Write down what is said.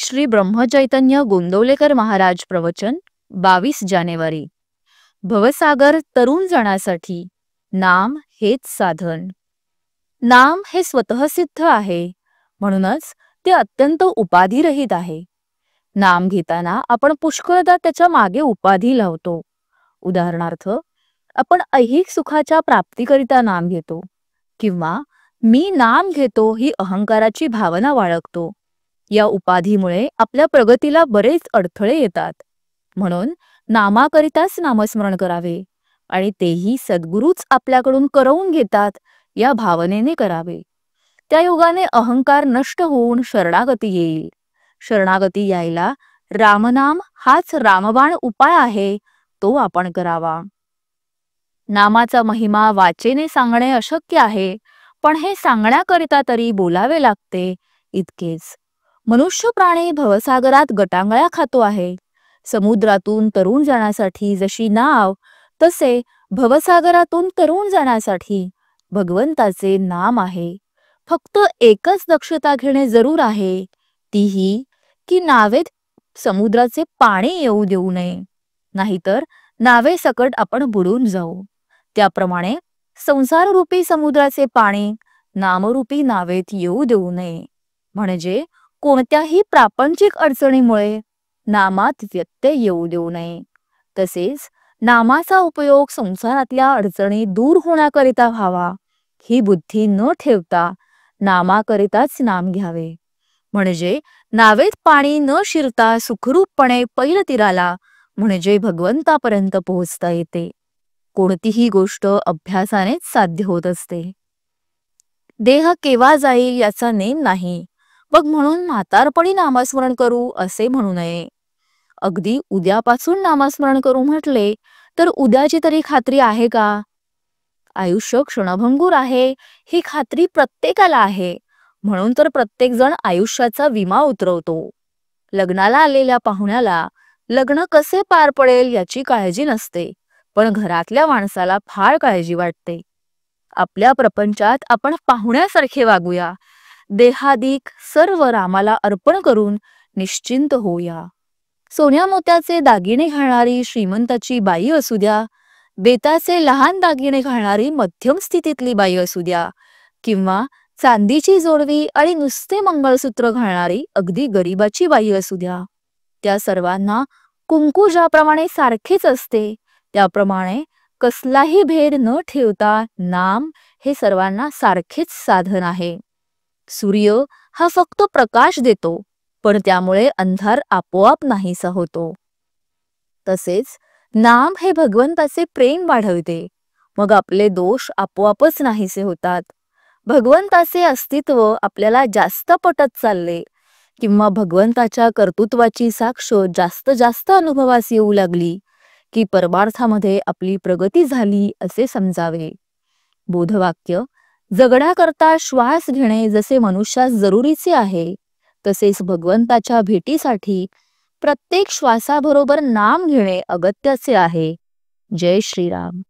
श्री ब्रह्मचैतन्य गोंदवलेकर महाराज प्रवचन 22 जानेवारी। भवसागर तरुण जणासाठी नाम हेच साधन। नाम हे स्वतः सिद्ध आहे, म्हणूनच ते अत्यंत उपाधिरहित आहे। नाम घेताना आपण पुष्कळदा त्याच्या मागे उपाधी लावतो। उदाहरणार्थ, आपण ऐहिक सुखाच्या प्राप्तीकरिता नाम घेतो किंवा मी नाम घेतो ही अहंकाराची भावना बाळगतो। या उपाधीमुळे आपल्या प्रगतीला बरेच अडथळे येतात। म्हणून नामाकरिताच नामस्मरण करावे आणि तेही सद्गुरूच आपल्याकडून करवून घेतात या भावनेने करावे। त्या योगाने अहंकार नष्ट होऊन शरणागती येईल। शरणागती यायला रामनाम हाच रामबाण उपाय आहे, तो आपण करावा। नामाचा महिमा वाचेने सांगणे अशक्य आहे, पण हे सांगण्याकरिता तरी बोलावे लागते इतकेच। मनुष्य प्राणी भवसागरात गटांगळ्या खातो आहे। समुद्रातून तरुण जाण्यासाठी जशी नाव, तसे भवसागरातून तरुण जाण्यासाठी भगवंताचे नाम आहे। फक्त एकच दक्षता घेणे जरूर आहे, तीही की नावेत समुद्राचे पाणी येऊ देऊ नये, नाहीतर नावेसकट आपण बुडून जाऊ। त्याप्रमाणे संसाररूपी समुद्राचे पाणी नामरूपी नावेत येऊ देऊ नये, म्हणजे कोणत्याही प्रापंचिक अडचणीमुळे नामात व्यत्यय येऊ देऊ नये। तसेच नामाचा उपयोग संसारातल्या अडचणी दूर होण्याकरिता व्हावा, ही बुद्धी न ठेवता नामाकरिताच नाम घ्यावे, म्हणजे नावेत पाणी न शिरता सुखरूपपणे पैल तीराला म्हणजे भगवंतापर्यंत पोहोचता येते। कोणतीही गोष्ट अभ्यासानेच साध्य होत असते। देह केव्हा जाईल याचा नेम नाही, मग म्हणून म्हातारपणी नामस्मरण करू असे म्हणू नये। अगदी उद्यापासून नामस्मरण करू म्हटले तर उद्याची तरी खात्री आहे का? आयुष्य क्षणभंगूर आहे ही खात्री प्रत्येकाला आहे, म्हणून तर प्रत्येक जण आयुष्याचा विमा उतरवतो। लग्नाला आलेल्या पाहुण्याला लग्न कसे पार पडेल याची काळजी नसते, पण घरातल्या माणसाला फार काळजी वाटते। आपल्या प्रपंचात आपण पाहुण्यासारखे वागूया, देहादिक सर्व रामाला अर्पण करून निश्चिंत होऊया। सोन्या मोत्याचे दागिने घालणारी श्रीमंताची बाई असू द्या, बेताचे लहान दागिने घालणारी मध्यम स्थितीतली बाई असू द्या, किंवा चांदीची जोडवी आणि नुसते मंगळसूत्र घालणारी अगदी गरिबाची बाई असू द्या, त्या सर्वांना कुंकू ज्याप्रमाणे सारखेच असते, त्याप्रमाणे कसलाही भेद न ठेवता नाम हे सर्वांना सारखेच साधन आहे। सूर्य हा फक्त प्रकाश देतो, पण त्यामुळे अंधार आपोआप नाहीसा होतो। तसेच नाम हे भगवंताचे प्रेम वाढवते, मग आपले दोष आपोआपच नाहीसे होतात। भगवंताचे अस्तित्व आपल्याला जास्त पटत चालले किंवा भगवंताच्या कर्तृत्वाची साक्ष जास्त जास्त अनुभवास येऊ लागली की परमार्थामध्ये आपली प्रगती झाली असे समजावे। बोधवाक्य: जगण्याकरता श्वास घेणे जसे मनुष्यास जरुरीचे आहे, तसेच भगवंताच्या भेटीसाठी प्रत्येक श्वासाबरोबर नाम घेणे अगत्याचे आहे। जय श्रीराम।